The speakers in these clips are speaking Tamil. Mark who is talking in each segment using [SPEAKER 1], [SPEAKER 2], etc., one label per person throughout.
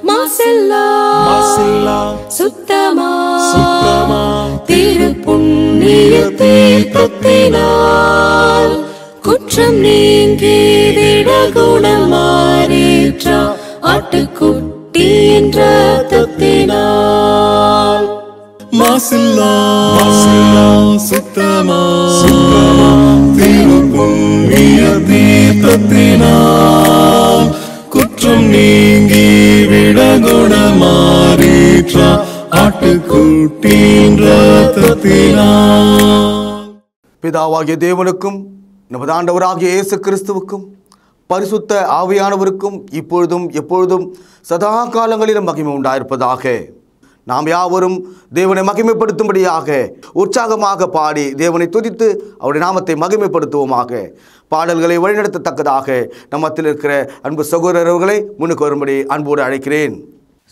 [SPEAKER 1] மாசில்லா சுத்தமா திருப்புண்ணிய தீர்த்தத்தினால் குற்றம் நீங்கி விடகுணம் மாறேற்ற ஆட்டுக்குட்டியின் இரத்தத்தினால்
[SPEAKER 2] மாசில்லா சுத்தமா திருப்புண்ணிய தீர்த்தத்தினால் குற்றம் நீங்கி விடகுணமாறேற்ற ஆட்டுக்குட்டியின் இரத்தத்தினால்.
[SPEAKER 3] பிதாவாகிய தேவனுக்கும் நமது ஆண்டவராகிய இயேசு கிறிஸ்துவுக்கும் பரிசுத்த ஆவியானவருக்கும் இப்பொழுதும் எப்பொழுதும் சதா காலங்களிலும் மகிமை உண்டாயிருப்பதாக. நாம் யாவரும் தேவனை மகிமைப்படுத்தும்படியாக உற்சாகமாக பாடி தேவனை துதித்து அவருடைய நாமத்தை மகிமைப்படுத்துவோமாக. பாடல்களை வழிநடத்தத்தக்கதாக நம்மத்தில் இருக்கிற அன்பு சகோதரர்களை முன்னுக்கு வரும்படி அன்போடு அழைக்கிறேன்.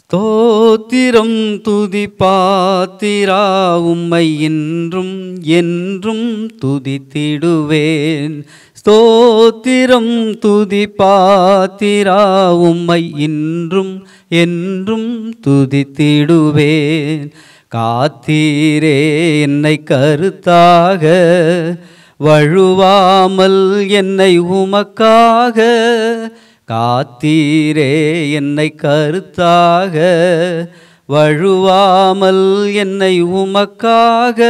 [SPEAKER 4] ஸ்தோத்திரம் துதி பாத்திரா உம்மை என்றும் என்றும் துதித்திடுவேன். ஸ்தோத்திரம் துதி பாத்திரா உம்மை இன்றும் என்றும் துதித்திடுவேன். காத்தீரே என்னை கருத்தாக வழுவாமல் என்னை உமக்காக. காத்தீரே என்னை கருத்தாக வழுவாமல் என்னை உமக்காக.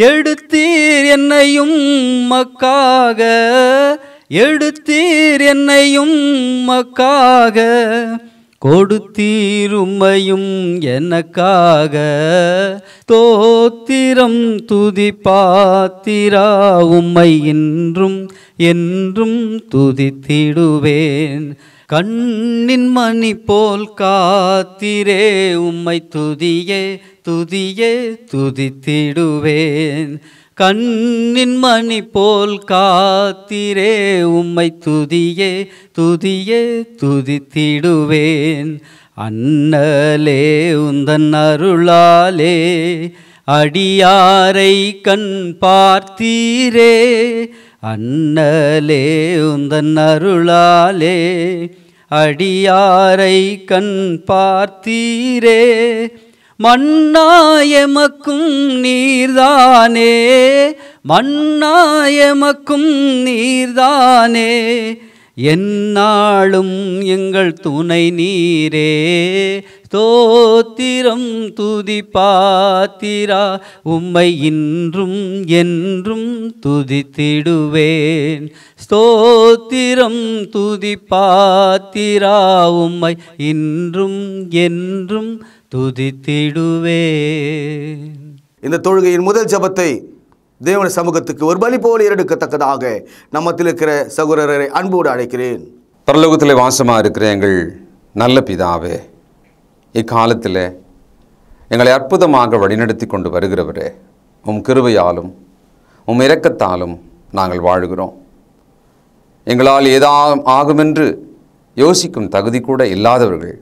[SPEAKER 4] எடுத்தீர் என்னையும் உமக்காக, எடுத்தீர் என்னையும் உமக்காக. கொடுத்தீர் உம்மையும் எனக்காக. ஸ்தோத்திரம் துதி பாத்திரா உம்மை இன்றும் என்றும் துதித்திடுவேன். கண்ணின் மணி போல் காத்திரே உம்மை துதியே துதியே துதித்திடுவேன். கண்ணின் மணி போல் காத்திரே உம்மை துதியே துதியே துதித்திடுவேன். அண்ணலே உந்தன் அருளாலே அடியாரை கண் பார்த்தீரே. அண்ணலே உந்தன் அருளாலே அடியாரை கண் பார்த்தீரே. மன்னாயமக்கும் நீர்தானே, மன்னாயமக்கும் நீர்தானே. எந்நாளும் எங்கள் துணை நீரே. ஸ்தோத்திரம் துதி பாத்திரா உம்மை இன்றும் என்றும் துதித்திடுவேன். ஸ்தோத்திரம் துதி பாத்திரா உம்மை இன்றும் என்றும் துதித்திடுவேன்.
[SPEAKER 3] இந்த தொழுகையின் முதல் ஜெபத்தை தேவன சமூகத்துக்கு ஒரு பலி போல எடுக்கத்தக்கதாக நம்மத்தில் இருக்கிற சகோதரரை அன்போடு அழைக்கிறேன்.
[SPEAKER 5] பரலோகத்தில் வாசமாக இருக்கிற எங்கள் நல்ல பிதாவே, இக்காலத்தில் எங்களை அற்புதமாக வழிநடத்தி கொண்டு வருகிறவரே, உம் கிருபையாலும் உம் இரக்கத்தாலும் நாங்கள் வாழுகிறோம். எங்களால் ஆகுமென்று யோசிக்கும் தகுதி கூட இல்லாதவர்கள்.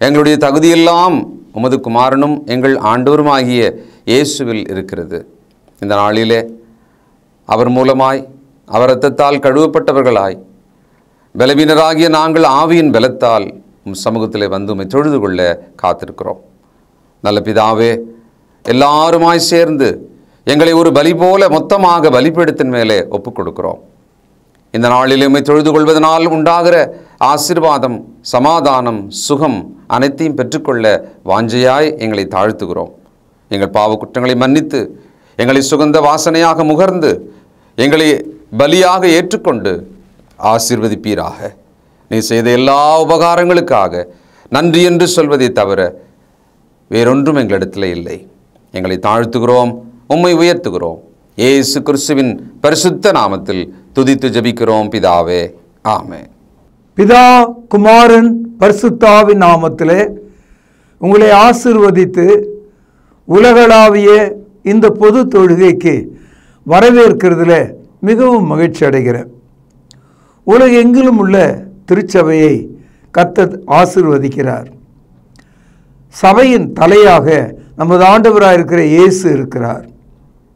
[SPEAKER 5] எங்களுடைய தகுதியெல்லாம் உமது குமாரனும் எங்கள் ஆண்டவருமாகிய இயேசுவில் இருக்கிறது. இந்த நாளிலே அவர் மூலமாய் அவர் இரத்தத்தால் கழுவப்பட்டவர்களாய் பலவீனராகிய நாங்கள் ஆவியின் பலத்தால் உம் சமூகத்திலே வந்து உம்மை தொழுது கொள்ள காத்திருக்கிறோம். நல்ல பிதாவே, எல்லாருமாய் சேர்ந்து எங்களை ஒரு பலி போல மொத்தமாக பலிபீடத்தின் மேலே ஒப்புக் கொடுக்கிறோம். இந்த நாளில் உம்மை தொழுது கொள்வதனால் உண்டாகிற ஆசீர்வாதம், சமாதானம், சுகம் அனைத்தையும் பெற்றுக்கொள்ள வாஞ்சையாய் எங்களை தாழ்த்துகிறோம். எங்கள் பாவ குற்றங்களை மன்னித்து எங்களை சுகந்த வாசனையாக முகர்ந்து எங்களை பலியாக ஏற்றுக்கொண்டு ஆசீர்வதிப்பீராக. நீ செய்த எல்லா உபகாரங்களுக்காக நன்றி என்று சொல்வதை தவிர வேறொன்றும் எங்களிடத்தில் இல்லை. எங்களை தாழ்த்துகிறோம், உம்மை உயர்த்துகிறோம். இயேசு கிறிஸ்துவின் பரிசுத்த நாமத்தில் துதித்து ஜெபிக்கிறோம் பிதாவே, ஆமென்.
[SPEAKER 6] பிதா, குமாரன், பரிசுத்தாவின் நாமத்திலே உங்களை ஆசீர்வதித்து உலகளாவிய இந்த பொது தொழுகைக்கு வரவேற்கிறதுல மிகவும் மகிழ்ச்சி அடைகிறேன். உலகெங்கிலும் உள்ள திருச்சபையை கர்த்தர் ஆசீர்வதிக்கிறார். சபையின் தலையாக நமது ஆண்டவராக இருக்கிற இயேசு இருக்கிறார்.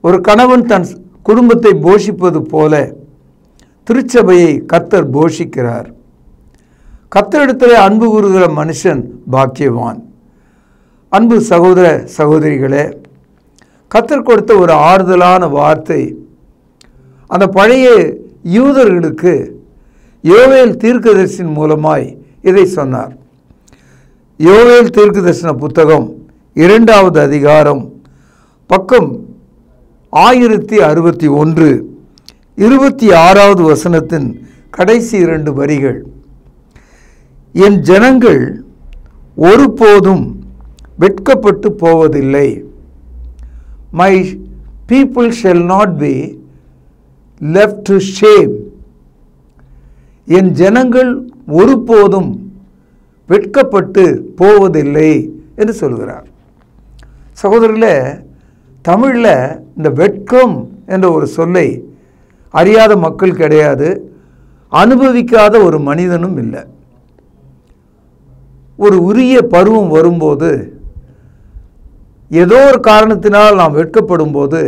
[SPEAKER 6] ஒரு கணவன் தன் குடும்பத்தை போஷிப்பது போல திருச்சபையை கர்த்தர் போஷிக்கிறார். கர்த்தரிடத்திலே அன்பு கூறுகிற மனுஷன் பாக்கியவான். அன்பு சகோதர சகோதரிகளே, கர்த்தர் கொடுத்த ஒரு ஆறுதலான வார்த்தை அந்த பழைய யூதர்களுக்கு யோவேல் தீர்க்கதரிசியின் மூலமாய் இதை சொன்னார். யோவேல் தீர்க்கதரிசன புத்தகம் 2வது அதிகாரம் பக்கம் 1061 26வது வசனத்தின் கடைசி 2 வரிகள். என் ஜனங்கள் ஒருபோதும் வெட்கப்பட்டு போவதில்லை. My people shall not be left to shame. என் ஜனங்கள் ஒருபோதும் வெட்கப்பட்டு போவதில்லை என்று சொல்கிறார். சகோதரர்களே, தமிழில் இந்த வெட்கம் என்ற ஒரு சொல்லை அறியாத மக்கள் கிடையாது, அனுபவிக்காத ஒரு மனிதனும் இல்லை. ஒரு உரிய பருவம் வரும்போது ஏதோ ஒரு காரணத்தினால் நாம் வெட்கப்படும் போது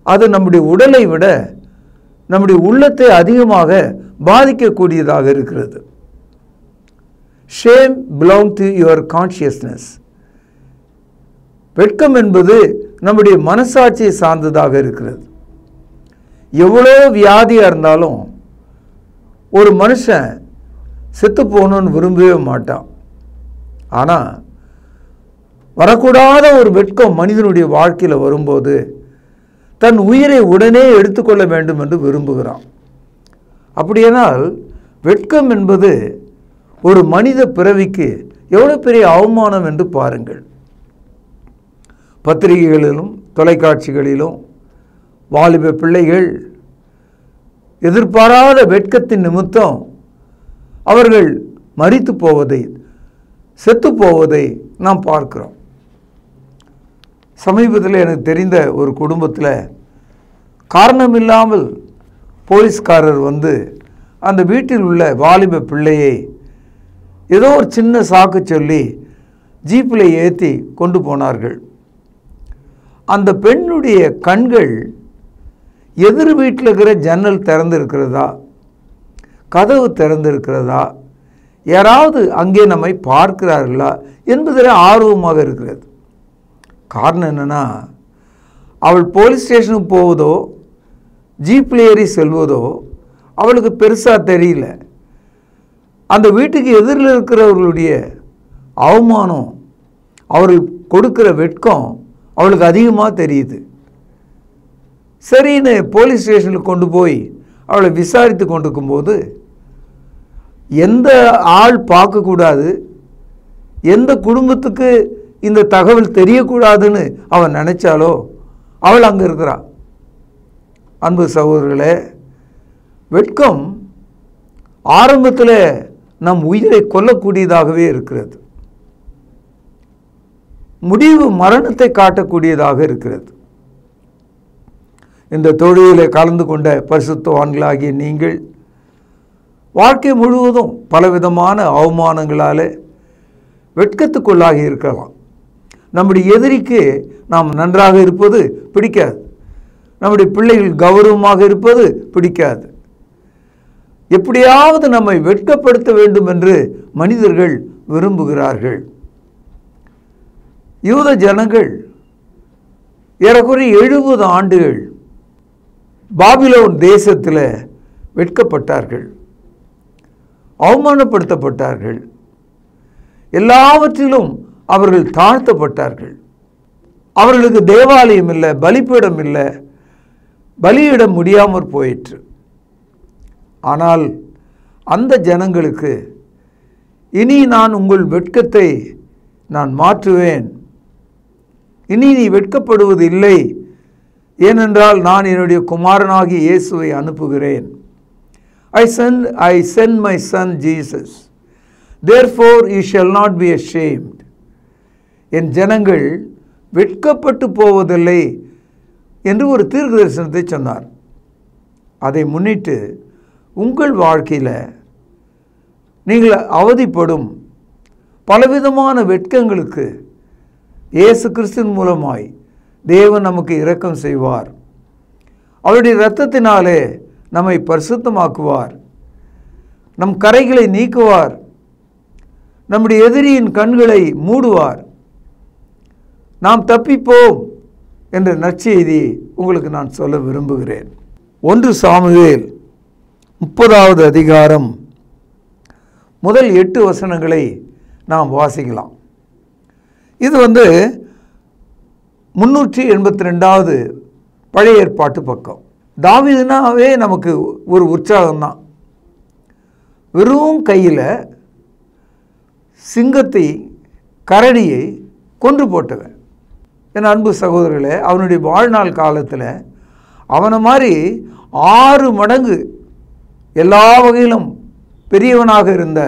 [SPEAKER 6] அது நம்முடைய உடலை விட நம்முடைய உள்ளத்தை அதிகமாக பாதிக்கக்கூடியதாக இருக்கிறது. Shame belong to your consciousness. வெட்கம் என்பது நம்முடைய மனசாட்சியை சார்ந்ததாக இருக்கிறது. எவ்வளோ வியாதியாக இருந்தாலும் ஒரு மனுஷன் செத்து போகணுன்னு விரும்பவே மாட்டான். ஆனால் வரக்கூடாத ஒரு வெட்கம் மனிதனுடைய வாழ்க்கையில் வரும்போது தன் உயிரை உடனே எடுத்துக்கொள்ள வேண்டும் என்று விரும்புகிறான். அப்படியானால் வெட்கம் என்பது ஒரு மனித பிறவிக்கு எவ்வளோ பெரிய அவமானம் என்று பாருங்கள். பத்திரிகைகளிலும் தொலைக்காட்சிகளிலும் வாலிப பிள்ளைகள் எதிர்பாராத வெட்கத்தின் நிமித்தம் அவர்கள் மரித்து போவதை, செத்து போவதை நாம் பார்க்கிறோம். சமீபத்தில் எனக்கு தெரிந்த ஒரு குடும்பத்தில் காரணமில்லாமல் போலீஸ்காரர் வந்து அந்த வீட்டில் உள்ள வாலிப பிள்ளையை ஏதோ ஒரு சின்ன சாக்கு சொல்லி ஜீப்பில் ஏற்றி கொண்டு போனார்கள். அந்த பெண்ணுடைய கண்கள் எதிர் வீட்டில் இருக்கிற ஜன்னல் திறந்து இருக்கிறதா, கதவு திறந்து இருக்கிறதா, யாராவது அங்கே நம்மை பார்க்கிறார்களா என்பதில் ஆர்வமாக இருக்கிறது. காரணம் என்னென்னா, அவள் போலீஸ் ஸ்டேஷனுக்கு போவதோ ஜீப்பில் ஏறி செல்வதோ அவளுக்கு பெருசாக தெரியல. அந்த வீட்டுக்கு எதிரில் இருக்கிறவர்களுடைய அவமானம், அவர்கள் கொடுக்கிற வெட்கம் அவளுக்கு அதிகமாக தெரியுது. சரின்னு போலீஸ் ஸ்டேஷனுக்கு கொண்டு போய் அவளை விசாரித்து கொண்டிருக்கும்போது எந்த ஆள் பார்க்கக்கூடாது, எந்த குடும்பத்துக்கு இந்த தகவல் தெரியக்கூடாதுன்னு அவன் நினைச்சாலோ அவள் அங்கே இருக்கிறாள். அன்பு சகோதரர்களே, வெட்கம் ஆரம்பத்தில் நம் உயிரை கொல்லக்கூடியதாகவே இருக்கிறது. முடிவு மரணத்தை காட்டக்கூடியதாக இருக்கிறது. இந்த தொழுகையில் கலந்து கொண்ட பரிசுத்தவான்களாகிய நீங்கள் வாழ்க்கை முழுவதும் பலவிதமான அவமானங்களால் வெட்கத்துக்குள்ளாகி இருக்கலாம். நம்முடைய எதிரிக்கு நாம் நன்றாக இருப்பது பிடிக்காது, நம்முடைய பிள்ளைகள் கௌரவமாக இருப்பது பிடிக்காது. எப்படியாவது நம்மை வெட்கப்படுத்த வேண்டும் என்று மனிதர்கள் விரும்புகிறார்கள். யூத ஜனங்கள் ஏறக்குறைய 70 ஆண்டுகள் பாபிலோன் தேசத்தில் வெட்கப்பட்டார்கள், அவமானப்படுத்தப்பட்டார்கள், எல்லாவற்றிலும் அவர்கள் தாழ்த்தப்பட்டார்கள். அவர்களுக்கு தேவாலயம் இல்லை, பலிபீடம் இல்லை, பலியிட முடியாமற் போயிற்று. ஆனால் அந்த ஜனங்களுக்கு இனி நான் உங்கள் வெட்கத்தை நான் மாற்றுவேன், இனி நீ வெட்கப்படுவது இல்லை, ஏனென்றால் நான் என்னுடைய குமாரனாகிய இயேசுவை அனுப்புகிறேன். I send my son Jesus, therefore you shall not be ashamed. என் ஜனங்கள் வெட்கப்பட்டு போவதில்லை என்று ஒரு தீர்க்க தரிசனத்தை சொன்னார். அதை முன்னிட்டு உங்கள் வாழ்க்கையில் நீங்கள் அவதிப்படும் பலவிதமான வெட்கங்களுக்கு இயேசு கிறிஸ்துவின் மூலமாய் தேவன் நமக்கு இரக்கம் செய்வார். அவருடைய இரத்தத்தினாலே நம்மை பரிசுத்தமாக்குவார். நம் கரைகளை நீக்குவார், நம்முடைய எதிரியின் கண்களை மூடுவார், நாம் தப்பிப்போம் என்ற நற்செய்தி உங்களுக்கு நான் சொல்ல விரும்புகிறேன். 1 சாமுவேல் 30வது அதிகாரம் முதல் 8 வசனங்களை நாம் வாசிக்கலாம். இது 382வது பழைய ஏற்பாட்டு பக்கம். தாவீதுனாவே நமக்கு ஒரு உற்சாகம்தான். வெறும் கையில் சிங்கத்தை கரடியை கொன்று போட்டவன். என் அன்பு சகோதரர்களே, அவனுடைய வாழ்நாள் காலத்தில் அவனை மாதிரி 6 மடங்கு எல்லா வகையிலும் பெரியவனாக இருந்த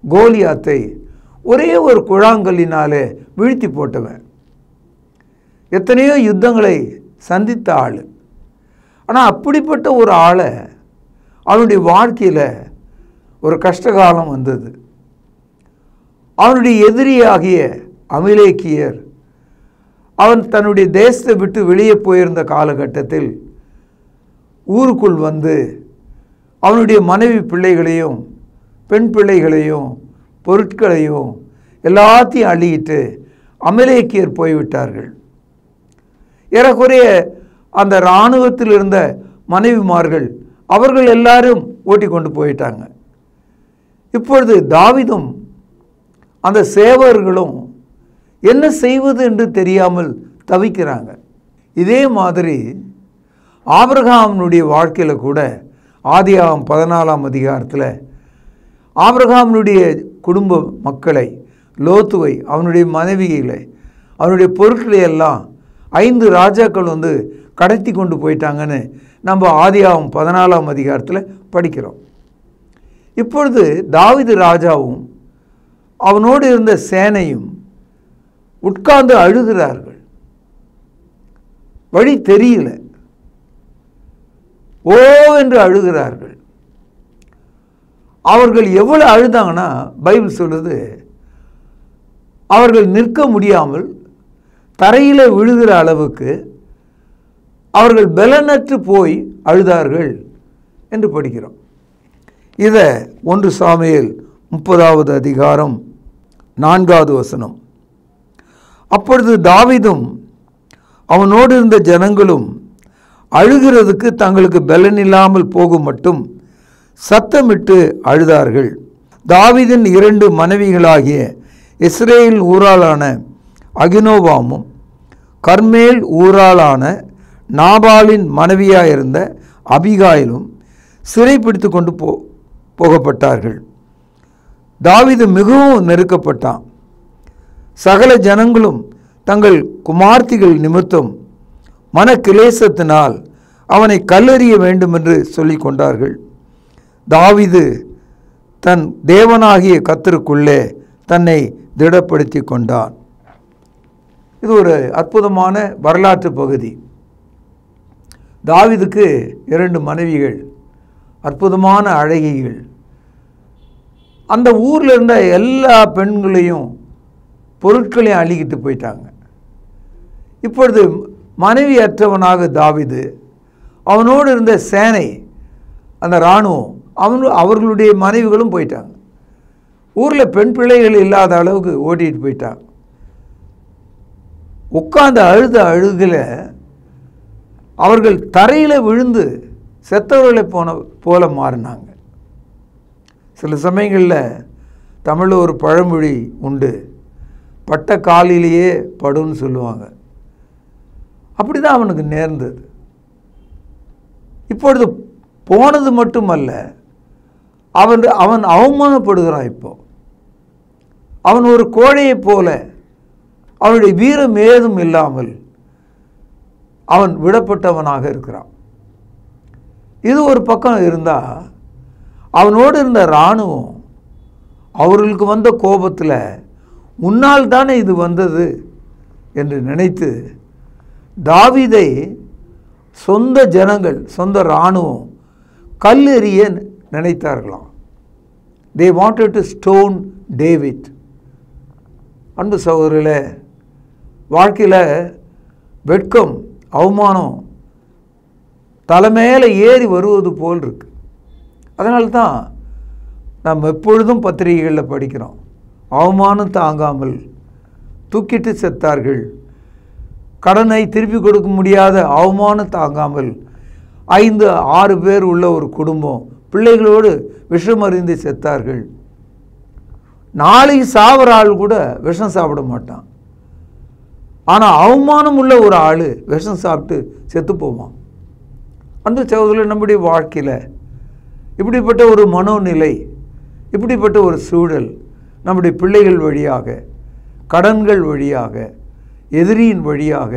[SPEAKER 6] கோலியாத்தை ஒரே ஒரு குழாங்கல்லினாலே வீழ்த்தி போட்டவன். எத்தனையோ யுத்தங்களை சந்தித்த ஆள். ஆனால் அப்படிப்பட்ட ஒரு ஆளை அவனுடைய வாழ்க்கையில் ஒரு கஷ்டகாலம் வந்தது. அவனுடைய எதிரியாகிய அமிலேக்கியர் அவன் தன்னுடைய தேசத்தை விட்டு வெளியே போயிருந்த காலகட்டத்தில் ஊருக்குள் வந்து அவனுடைய மனைவி பிள்ளைகளையும் பெண் பிள்ளைகளையும் பொருட்களையும் எல்லாத்தையும் அள்ளிட்டு அமிலேக்கியர் போய்விட்டார்கள். ஏறக்குறைய அந்த இராணுவத்தில் இருந்த மனைவிமார்கள் அவர்கள் எல்லாரும் ஓட்டி கொண்டு போயிட்டாங்க. இப்பொழுது தாவீதும் அந்த சேவர்களும் என்ன செய்வது என்று தெரியாமல் தவிக்கிறாங்க. இதே மாதிரி ஆபிரகாமுடைய வாழ்க்கையில் கூட ஆதியாகமம் 14ஆம் அதிகாரத்தில் ஆபிரகாமுடைய குடும்ப மக்களை, லோத்துவை, அவனுடைய மனைவிகளை, அவனுடைய பொருட்களை எல்லாம் 5 ராஜாக்கள் கடத்தி கொண்டு போயிட்டாங்கன்னு நம்ம ஆதியாகமம் 14ஆம் அதிகாரத்தில் படிக்கிறோம். இப்பொழுது தாவீது ராஜாவும் அவனோடு இருந்த சேனையும் உட்கார்ந்து அழுகிறார்கள். வழி தெரியல, ஓ என்று அழுகிறார்கள். அவர்கள் எவ்வளவு அழுதாங்கன்னா பைபிள் சொல்லுது, அவர்கள் நிற்க முடியாமல் தரையில் விழுகிற அளவுக்கு அவர்கள் பலனற்று போய் அழுதார்கள் என்று படிக்கிறோம். இதை 1 சாமுவேல் 30வது அதிகாரம் 4வது வசனம். அப்பொழுது தாவீதும் அவனோடு இருந்த ஜனங்களும் அழுகிறதுக்கு தங்களுக்கு பலன் இல்லாமல் போகும் மட்டும் சத்தமிட்டு அழுதார்கள். தாவீதின் 2 மனைவிகளாகிய இஸ்ரேல் ஊராளான அகினோவாமும் கர்மேல் ஊராளான நாபாலின் மனைவியாயிருந்த அபிகாயிலும் சிறைப்பிடித்து கொண்டு போகப்பட்டார்கள். தாவீது மிகவும் நெருக்கப்பட்டான். சகல ஜனங்களும் தங்கள் குமார்த்திகள் நிமித்தம் மனக்கிலேசத்தினால் அவனை கல்லெறிய வேண்டும் என்று சொல்லிக் கொண்டார்கள். தாவீது தன் தேவனாகிய கர்த்தருக்குள்ளே தன்னை திடப்படுத்தி கொண்டான். இது ஒரு அற்புதமான வரலாற்று பகுதி. தாவீதுக்கு 2 மனைவிகள், அற்புதமான அழகிகள். அந்த ஊரில் இருந்த எல்லா பெண்களையும் பொருட்களையும் அள்ளிக்கிட்டு போயிட்டாங்க. இப்பொழுது மனைவி அற்றவனாக தாவீது, அவனோடு இருந்த சேனை, அந்த இராணுவம், அவர்களுடைய மனைவிகளும் போயிட்டாங்க. ஊரில் பெண் பிள்ளைகள் இல்லாத அளவுக்கு ஓட்டிகிட்டு போயிட்டாங்க. உட்கார்ந்து அழுகில் அவர்கள் தரையில் விழுந்து செத்தவர்களை போல மாறினாங்க. சில சமயங்களில் தமிழில் ஒரு பழமொழி உண்டு, பட்ட காலிலேயே படுன்னு சொல்லுவாங்க. அப்படி தான் அவனுக்கு நேர்ந்தது. இப்பொழுது போனது மட்டுமல்ல, அவன் அவமானப்படுகிறான். இப்போ அவன் ஒரு கோழையைப் போல, அவனுடைய வீரம் ஏதும் இல்லாமல் அவன் விடப்பட்டவனாக இருக்கிறான். இது ஒரு பக்கம் இருந்தால், அவனோடு இருந்த இராணுவம் அவர்களுக்கு வந்த கோபத்தில் உன்னால் தானே இது வந்தது என்று நினைத்து தாவீதை சொந்த ஜனங்கள், சொந்த இராணுவம் கல்லெறிய நினைத்தார்களாம். they wanted to stone David. அன்பு சகோதரர்களே, வாழ்க்கையில் வெட்கம், அவமானம் தலைமையில் ஏறி வருவது போல் இருக்கு. அதனால்தான் நாம் எப்பொழுதும் பத்திரிகைகளில் படிக்கிறோம், அவமானம் தாங்காமல் தூக்கிட்டு செத்தார்கள். கடனை திருப்பி கொடுக்க முடியாத அவமானம் தாங்காமல் 5-6 பேர் உள்ள ஒரு குடும்பம் பிள்ளைகளோடு விஷம் அருந்தி செத்தார்கள். நாளைக்கு சாவர ஆள் கூட விஷம் சாப்பிட மாட்டான். ஆனால் அவமானம் உள்ள ஒரு ஆள் விஷம் சாப்பிட்டு செத்து போவான். அந்த சகோதரர்கள், நம்முடைய வாழ்க்கையில் இப்படிப்பட்ட ஒரு மனோநிலை, இப்படிப்பட்ட ஒரு சூழல் நம்முடைய பிள்ளைகள் வழியாக, கடன்கள் வழியாக, எதிரியின் வழியாக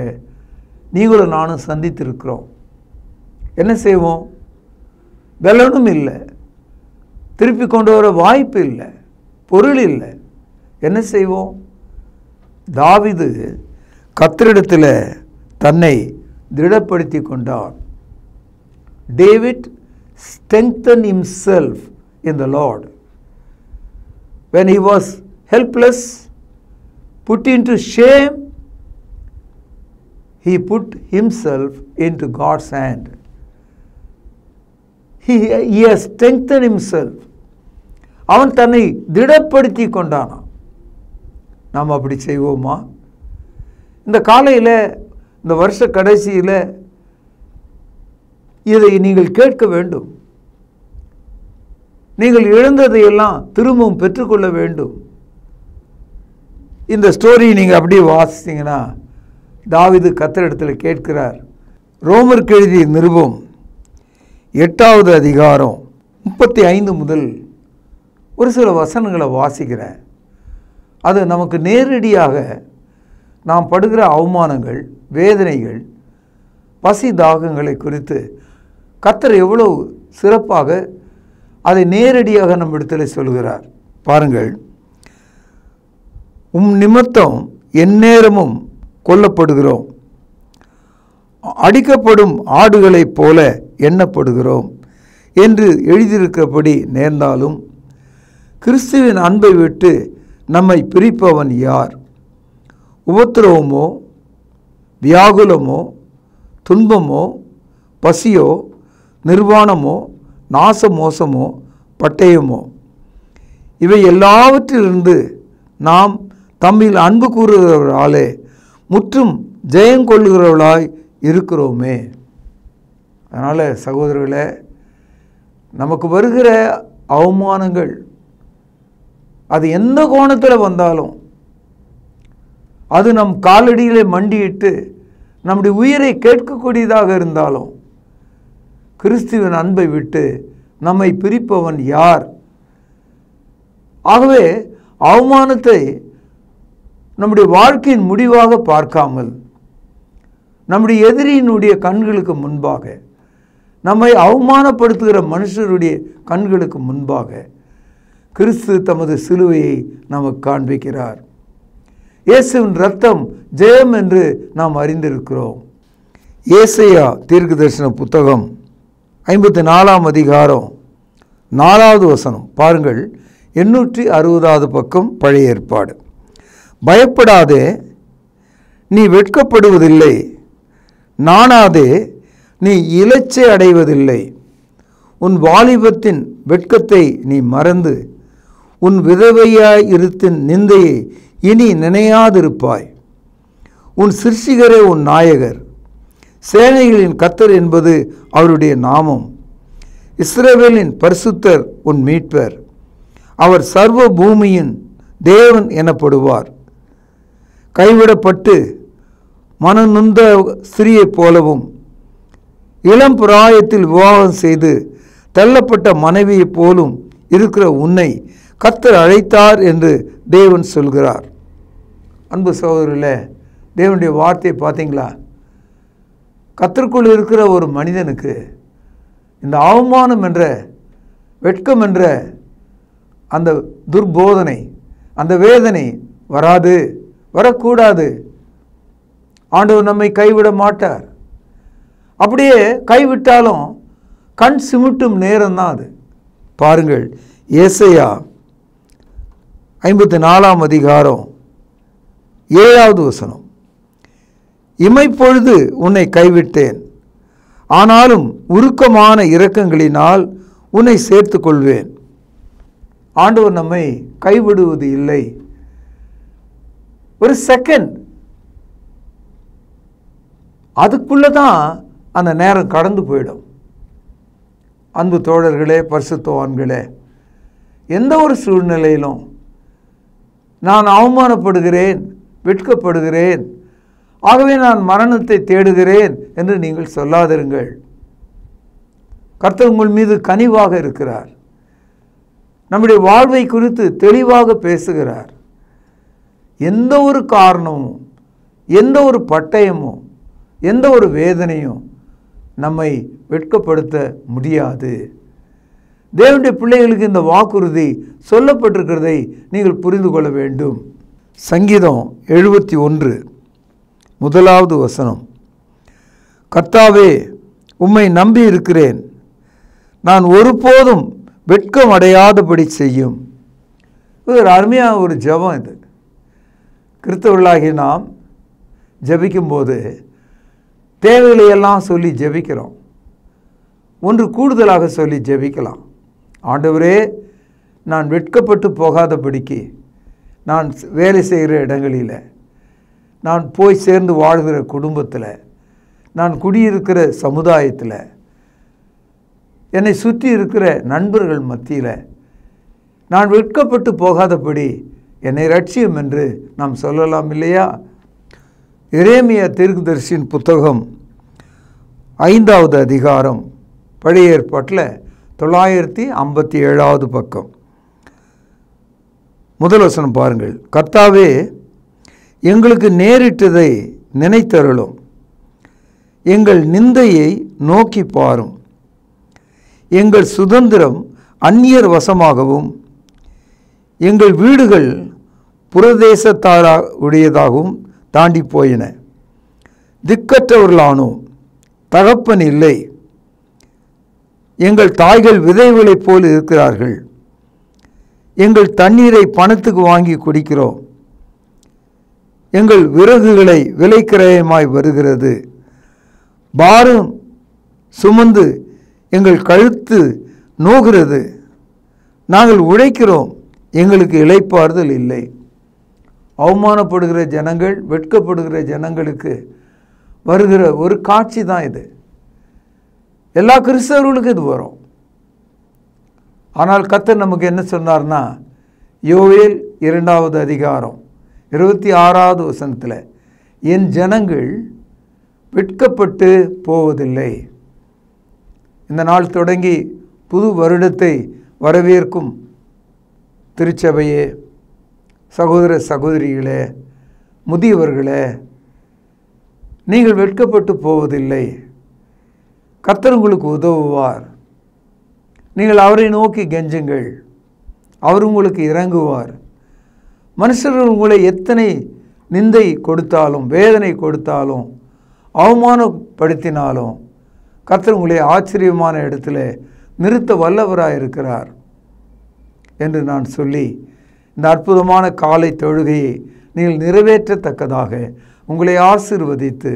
[SPEAKER 6] நீங்களும் நானும் சந்தித்திருக்கிறோம். என்ன செய்வோம்? பலனும் இல்லை, திருப்பி கொண்டு வர வாய்ப்பு இல்லை, பொருள் இல்லை. என்ன செய்வோம்? தாவீது கர்த்தரிடத்தில் தன்னை திடப்படுத்தி கொண்டார். David strengthened himself in the Lord. When he was helpless, put into shame, he put himself into God's hand. He has strengthened himself. அவன் தன்னை திடப்படுத்தி கொண்டானா. நாம் அப்படி செய்வோமா? இந்த காலையில், இந்த வருஷ கடைசியில் இதை நீங்கள் கேட்க வேண்டும். நீங்கள் இழந்ததையெல்லாம் திரும்பவும் பெற்றுக்கொள்ள வேண்டும். இந்த ஸ்டோரி நீங்கள் அப்படியே வாசித்தீங்கன்னா, தாவீது கர்த்தரிடத்தில் கேட்கிறார். ரோமருக்கு எழுதிய நிருபம் 8வது அதிகாரம் 35 முதல் ஒரு சில வசனங்களை வாசிக்கிறேன். அது நமக்கு நேரடியாக நாம் படுகிற அவமானங்கள், வேதனைகள், பசி தாகங்களை குறித்து கர்த்தர் எவ்வளவு சிறப்பாக அதை நேரடியாக நம் இடத்துல சொல்கிறார். பாருங்கள். நிமித்தம் எந்நேரமும் கொல்லப்படுகிறோம், அடிக்கப்படும் ஆடுகளைப் போல எண்ணப்படுகிறோம் என்று எழுதியிருக்கிறபடி நேர்ந்தாலும் கிறிஸ்துவின் அன்பை விட்டு நம்மை பிரிப்பவன் யார்? உபத்திரவமோ, வியாகுலமோ, துன்பமோ, பசியோ, நிர்வாணமோ, நாசமோசமோ, பட்டயமோ, இவை எல்லாவற்றிலிருந்து நாம் தம்மில் அன்பு கூறுகிறவர்களாலே முற்றும் ஜெயங்கொள்ளுகிறவர்களாய் இருக்கிறோமே. அதனால் சகோதரர்களே, நமக்கு வருகிற அவமானங்கள் அது எந்த கோணத்தில் வந்தாலும், அது நம் காலடியிலே மண்டியிட்டு நம்முடைய உயிரை கேட்கக்கூடியதாக இருந்தாலும், கிறிஸ்துவின் அன்பை விட்டு நம்மை பிரிப்பவன் யார்? ஆகவே அவமானத்தை நம்முடைய வாழ்க்கையின் முடிவாக பார்க்காமல், நம்முடைய எதிரியினுடைய கண்களுக்கு முன்பாக, நம்மை அவமானப்படுத்துகிற மனுஷருடைய கண்களுக்கு முன்பாக கிறிஸ்து தமது சிலுவையை நமக்கு காண்பிக்கிறார். இயேசுவின் இரத்தம் ஜெயம் என்று நாம் அறிந்திருக்கிறோம். ஏசாயா தீர்க்கதரிசன புத்தகம் 54ஆம் அதிகாரம் 4வது வசனம் பாருங்கள். 860வது பக்கம், பழைய ஏற்பாடு. பயப்படாதே, நீ வெட்கப்படுவதில்லை, நாணாதே, நீ இலச்சை அடைவதில்லை. உன் வாலிபத்தின் வெட்கத்தை நீ மறந்து உன் விதவையாயிருத்தின் நிந்தையை இனி நினையாதிருப்பாய். உன் சிருஷ்டிகரே உன் நாயகர், சேனைகளின் கர்த்தர் என்பது அவருடைய நாமம். இஸ்ரவேலின் பரிசுத்தர் உன் மீட்பர், அவர் சர்வ பூமியின் தேவன் எனப்படுவார். கைவிடப்பட்டு மனநுந்த ஸ்திரீயைப் போலவும், இளம் பிராயத்தில் விவாகம் செய்து தள்ளப்பட்ட மனைவியைப் போலும் இருக்கிற உன்னை கர்த்தர் அழைத்தார் என்று தேவன் சொல்கிறார். அன்பு சகோதரர்களே, தேவனுடைய வார்த்தையை பார்த்தீங்களா? கர்த்தருக்குள் இருக்கிற ஒரு மனிதனுக்கு இந்த அவமானம் என்ற, வெட்கம் என்ற அந்த துர்போதனை, அந்த வேதனை வராது, வரக்கூடாது. ஆண்டவர் நம்மை கைவிட மாட்டார். அப்படியே கைவிட்டாலும் கண் சிமிட்டும் நேரம்தான் அது. பாருங்கள், ஏசாயா 54ஆம் அதிகாரம் 7வது வசனம். இமைப்பொழுது உன்னை கைவிட்டேன், ஆனாலும் உருக்கமான இரக்கங்களினால் உன்னை சேர்த்து கொள்வேன். ஆண்டவர் நம்மை கைவிடுவது இல்லை. ஒரு செகண்ட் அதுக்குள்ளே தான் அந்த நேரம் கடந்து போயிடும். அன்பு தோழர்களே, பரிசுத்தவான்களே, எந்த ஒரு சூழ்நிலையிலும் நான் அவமானப்படுகிறேன், வெட்கப்படுகிறேன், ஆகவே நான் மரணத்தை தேடுகிறேன் என்று நீங்கள் சொல்லாதிருங்கள். கர்த்தர் உங்கள் மீது கனிவாக இருக்கிறார். நம்முடைய வாழ்வை குறித்து தெளிவாக பேசுகிறார். எந்த ஒரு காரணமும், எந்த ஒரு பட்டயமும், எந்த ஒரு வேதனையும் நம்மை வெட்கப்படுத்த முடியாது. தேவனுடைய பிள்ளைகளுக்கு இந்த வாக்குறுதி சொல்லப்பட்டிருக்கிறதை நீங்கள் புரிந்து கொள்ள வேண்டும். சங்கீதம் 71 1வது வசனம். கர்த்தாவே, உம்மை நம்பி இருக்கிறேன், நான் ஒருபோதும் வெட்கம் அடையாதபடி செய்யும். இது ஒரு அருமையான ஒரு ஜெபம். இது கிறிஸ்தவர்களாகி நாம் ஜெபிக்கும்போது தேவைகளையெல்லாம் சொல்லி ஜெபிக்கிறோம். ஒன்று கூடுதலாக சொல்லி ஜெபிக்கலாம். ஆண்டவரே, நான் வெட்கப்பட்டு போகாதபடிக்கு நான் வேலை செய்கிற இடங்களில், நான் போய் சேர்ந்து வாழ்கிற குடும்பத்தில், நான் குடியிருக்கிற சமுதாயத்தில், என்னை சுற்றி இருக்கிற நண்பர்கள் மத்தியில் நான் வெட்கப்பட்டு போகாதபடி என்னை ரட்சியும் என்று நாம் சொல்லலாம் இல்லையா? எரேமியா தீர்க்கதரிசியின் புத்தகம் 5வது அதிகாரம், பழைய ஏற்பாட்டில் 957வது பக்கம். முதல் வசனம் பாருங்கள். கர்த்தாவே, எங்களுக்கு நேரிட்டதை நினைத்தருளும், எங்கள் நிந்தையை நோக்கி பாரும். எங்கள் சுதந்திரம் அந்நியர் வசமாகவும் எங்கள் வீடுகள் புரதேசத்தாருடையதாகவும் தாண்டி போயின. திக்கற்றவர்களானோம், தகப்பன் இல்லை. எங்கள் தாய்கள் விதைகளைப் போல் இருக்கிறார்கள். எங்கள் தண்ணீரை பணத்துக்கு வாங்கி குடிக்கிறோம். எங்கள் விறகுகளை விலைக்கிரயமாய் வருகிறது. பாரம் சுமந்து எங்கள் கழுத்து நோகிறது. நாங்கள் உழைக்கிறோம், எங்களுக்கு இளைப்பாறுதல் இல்லை. அவமானப்படுகிற ஜனங்கள், வெட்கப்படுகிற ஜனங்களுக்கு வருகிற ஒரு காட்சி தான் இது. எல்லா கிறிஸ்தவர்களுக்கும் இது வரும். ஆனால் கர்த்தர் நமக்கு என்ன சொன்னார்னா, யோவேல் 2வது அதிகாரம் 26வது வசனத்தில், என் ஜனங்கள் வெட்கப்பட்டு போவதில்லை. இந்த நாள் தொடங்கி புது வருடத்தை வரவேற்கும் திருச்சபையே, சகோதர சகோதரிகளே, முதியவர்களே, நீங்கள் வெட்கப்பட்டு போவதில்லை. கர்த்தர் உங்களுக்கு உதவுவார். நீங்கள் அவரை நோக்கி கெஞ்சுங்கள், அவர் உங்களுக்கு இறங்குவார். மனுஷர்கள் உங்களை எத்தனை நிந்தை கொடுத்தாலும், வேதனை கொடுத்தாலும், அவமானப்படுத்தினாலும், கர்த்தர் உங்களை ஆச்சரியமான இடத்துல நிறுத்த வல்லவராக இருக்கிறார் என்று நான் சொல்லி, இந்த அற்புதமான காலை தொழுகையை நீங்கள் நிறைவேற்றத்தக்கதாக உங்களை ஆசீர்வதித்து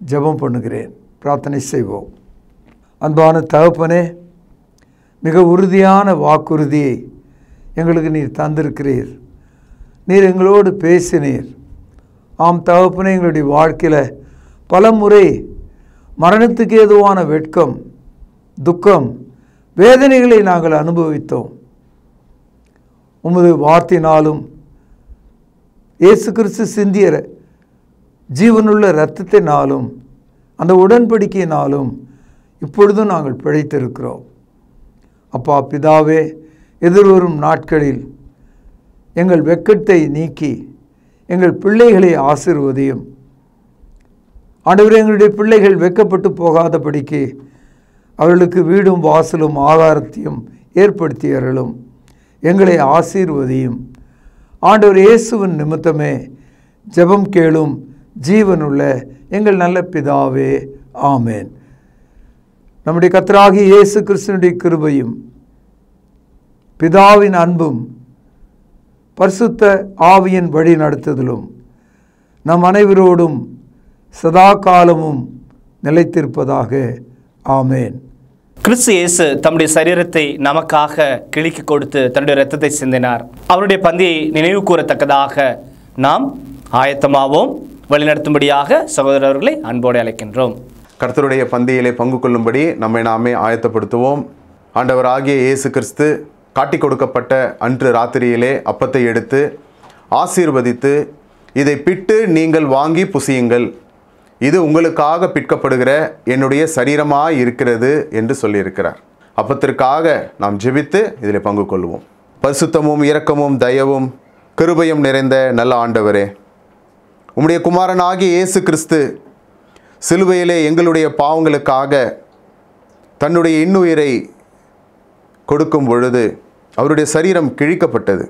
[SPEAKER 6] ஜெபம் பண்ணுகிறேன். பிரார்த்தனை செய்வோம். அன்பான தகப்பனே, மிக உறுதியான வாக்குறுதியை எங்களுக்கு நீர் தந்திருக்கிறீர். நீர் எங்களோடு பேசினீர். ஆம் தகப்பனே, எங்களுடைய வாழ்க்கையில் பல முறை மரணத்துக்கு ஏதுவான வெட்கம், துக்கம், வேதனைகளை நாங்கள் அனுபவித்தோம். உமது வார்த்தையினாலும் இயேசு கிறிஸ்து சிந்திய ஜீவனுள்ள இரத்தத்தினாலும் அந்த உடன்படிக்கையினாலும் இப்பொழுதும் நாங்கள் பிழைத்திருக்கிறோம். அப்பா பிதாவே, எதிர்வரும் நாட்களில் எங்கள் வெட்கத்தை நீக்கி எங்கள் பிள்ளைகளை ஆசீர்வதியும். ஆண்டவரே, எங்களுடைய பிள்ளைகள் வெட்கப்பட்டு போகாதபடிக்கு அவர்களுக்கு வீடும் வாசலும் ஆகாரத்தையும் ஏற்படுத்தி அருளும். எங்களை ஆசீர்வதியும். ஆண்டவர் இயேசுவின் நிமித்தமே ஜெபம் கேளும் ஜீவனுள்ள எங்கள் நல்ல பிதாவே, ஆமேன். நம்முடைய கர்த்தராகிய இயேசு கிறிஸ்துவினுடைய கிருபையும் பிதாவின் அன்பும் பரிசுத்த ஆவியின் வழி நடத்துதலும் நம் அனைவரோடும் சதா காலமும் நிலைத்திருப்பதாக. ஆமேன்.
[SPEAKER 7] கிறிஸ்து இயேசு தம்முடைய சரீரத்தை நமக்காக கிழிக்கு கொடுத்து தன்னுடைய இரத்தத்தை சிந்தினார். அவருடைய பந்தியை நினைவு கூறத்தக்கதாக நாம் ஆயத்தமாவோம். வழிநடத்தும்படியாக சகோதரர்களை அன்போடு அழைக்கின்றோம்.
[SPEAKER 8] கர்த்தருடைய பந்தியிலே பங்கு கொள்ளும்படி நம்மை நாமே ஆயத்தப்படுத்துவோம். ஆண்டவராகிய இயேசு கிறிஸ்து காட்டி கொடுக்கப்பட்ட அன்று ராத்திரியிலே அப்பத்தை எடுத்து ஆசீர்வதித்து, இதை பிட்டு நீங்கள் வாங்கி புசியுங்கள், இது உங்களுக்காக பிற்கப்படுகிற என்னுடைய சரீரமாய் இருக்கிறது என்று சொல்லியிருக்கிறார். அப்பத்திற்காக நாம் ஜெபித்து இதில் பங்கு கொள்வோம். பரிசுத்தமும் இரக்கமும் தயவும் கிருபையும் நிறைந்த நல்ல ஆண்டவரே, உம்முடைய குமாரனாகிய இயேசு கிறிஸ்து சிலுவையிலே எங்களுடைய பாவங்களுக்காக தன்னுடைய இன்னுயிரை கொடுக்கும் பொழுது அவருடைய சரீரம் கிழிக்கப்பட்டது.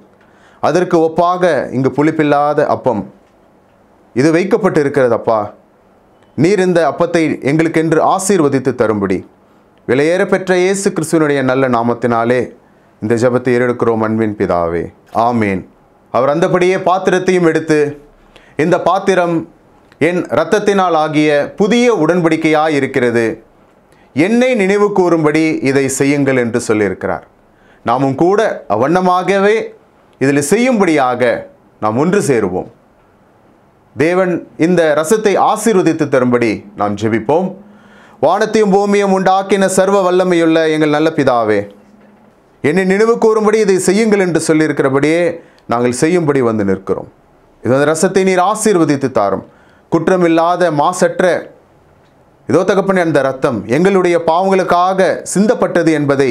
[SPEAKER 8] அதற்கு ஒப்பாக இங்கு புளிப்பில்லாத அப்பம் இது வைக்கப்பட்டு இருக்கிறதப்பா. நீர் இந்த அப்பத்தை எங்களுக்கென்று ஆசீர்வதித்து தரும்படி விலையேற பெற்ற இயேசு கிறிஸ்துவனுடைய நல்ல நாமத்தினாலே இந்த ஜெபத்தை ஏறெடுக்கிறோம் அன்பின் பிதாவே, ஆமேன். அவர் அந்தபடியே பாத்திரத்தையும் எடுத்து, இந்த பாத்திரம் என் இரத்தத்தினால் ஆகிய புதிய உடன்படிக்கையாய் இருக்கிறது, என்னை நினைவு கூறும்படி இதை செய்யுங்கள் என்று சொல்லியிருக்கிறார். நாமும் கூட அவ்வண்ணமாகவே இதில் செய்யும்படியாக நாம் ஒன்று சேருவோம். தேவன் இந்த ரசத்தை ஆசீர்வதித்து தரும்படி நாம் ஜெபிப்போம். வானத்தையும் பூமியும் உண்டாக்கின சர்வ வல்லமையுள்ள எங்கள் நல்ல பிதாவே, என்னை நினைவு கூறும்படி இதை செய்யுங்கள் என்று சொல்லியிருக்கிறபடியே நாங்கள் செய்யும்படி வந்து நிற்கிறோம். இந்த ரசத்தை நீர் ஆசீர்வதித்து தாரும். குற்றமில்லாத மாசற்ற இதோ தகப்பனே, அந்த ரத்தம் எங்களுடைய பாவங்களுக்காக சிந்தப்பட்டது என்பதை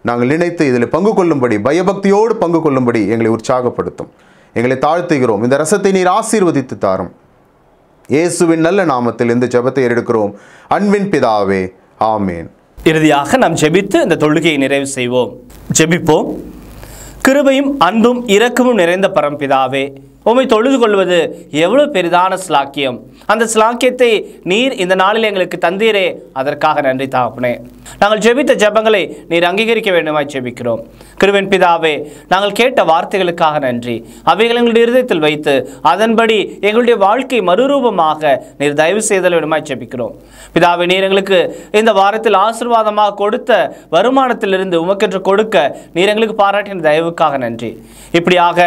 [SPEAKER 8] நாங்கள் நினைத்து இதில் பங்கு கொள்ளும்படி, பயபக்தியோடு பங்கு கொள்ளும்படி எங்களை உற்சாகப்படுத்தும். எங்களை தாழ்த்துகிறோம். இந்த ரசத்தை நீர் ஆசீர்வதித்து தாரும். இயேசுவின் நல்ல நாமத்தில் இந்த ஜெபத்தை எடுக்கிறோம் அன்பின் பிதாவே, ஆமேன்.
[SPEAKER 7] இறுதியாக நாம் ஜெபித்து இந்த தொழுகையை நிறைவு செய்வோம். ஜெபிப்போம். கிருபையும் அன்பும் இரக்கமும் நிறைந்த பரம்பிதாவே, உம்மை தொழுது கொள்வது எவ்வளவு பெரிதான ஸ்லாக்கியம். அந்த ஸ்லாக்கியத்தை நீர் இந்த நாளில் எங்களுக்கு தந்தீரே, அதற்காக நன்றி தகப்பனே. நாங்கள் ஜெபித்த ஜெபங்களை நீர் அங்கீகரிக்க வேண்டுமாய் ஜெபிக்கிறோம். கிருபையின் பிதாவே, நாங்கள் கேட்ட வார்த்தைகளுக்காக நன்றி. அவைகள் எங்களுடைய இருதயத்தில் வைத்து அதன்படி எங்களுடைய வாழ்க்கை மறுரூபமாக நீர் தயவு செய்தல் வேண்டுமாய் ஜெபிக்கிறோம். பிதாவே, நீர் எங்களுக்கு இந்த வாரத்தில் ஆசீர்வாதமாக கொடுத்த வருமானத்திலிருந்து உமக்கென்று கொடுக்க நீர் எங்களுக்கு பாராட்டின தயவுக்காக நன்றி. இப்படியாக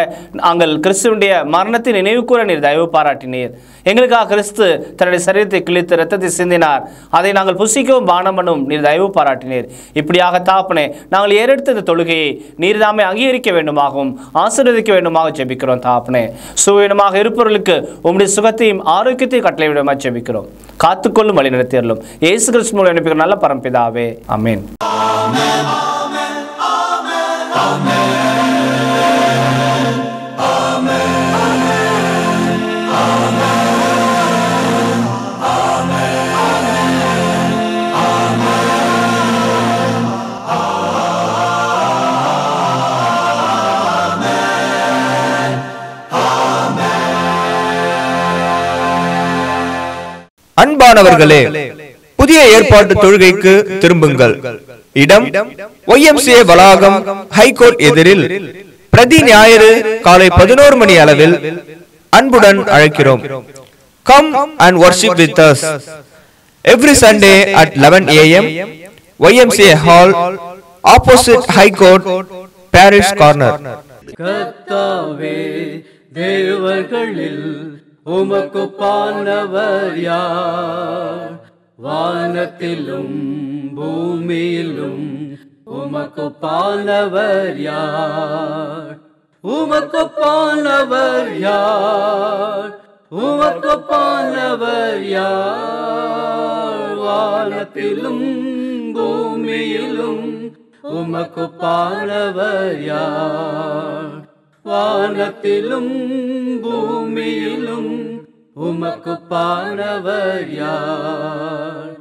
[SPEAKER 7] நாங்கள் கிறிஸ்துவனுடைய மரணத்தை நினைவு கூற நீர் தயவு பாராட்டினீர். எங்களுக்காக கிறிஸ்து தன்னுடைய சரீரத்தை கிழித்து இரத்தத்தை சிந்தினார். அதை நாங்கள் புசிக்கவும் பானம் பண்ணவும் நீர் தயவு பாராட்டினீர். இப்படியாக தாப்பனே, நாங்கள் ஏறெடுத்த இந்த தொழுகையை நீர் தாமே அங்கீகரிக்க வேண்டுமாகவும் ஆசீர்வதிக்க வேண்டுமாக ஜெபிக்கிறோம். தாப்பனே, சுவீனமாக இருப்பவர்களுக்கு உம்முடைய சுகத்தையும் ஆரோக்கியத்தையும் கட்டளை விடமாக ஜெபிக்கிறோம். காத்துக்கொள்ளும் வழி நடத்தியறலும் இயேசு கிறிஸ்து மூலம் அனுப்புகிற நல்ல பரம்பிதாவே, ஆமென்.
[SPEAKER 9] அன்பானவர்களே, புதிய ஏற்பாட்டு தொழுகைக்கு திரும்புங்கள். இடம் YMCA வளாகம், ஹைகோர்ட் எதிரில், பிரதி ஞாயிறு காலை 11 மணி அளவில் அன்புடன் அழைக்கிறோம். Come and worship with us every Sunday at 11 AM, YMCA Hall, opposite High Court, Parish Corner.
[SPEAKER 4] கர்த்தாவே, தேவர்களில் உமக்கு பானவர் யார்? வானத்திலும் பூமியிலும் உமக்கு பானவர் யார்? உமக்கு பானவர் யார்? உமக்கு பானவர் யார்? வானத்திலும் பூமியிலும் உமக்கு பானவர் யார்? வானத்திலும் பூமியிலும் உமக்கு பானவர் யார்?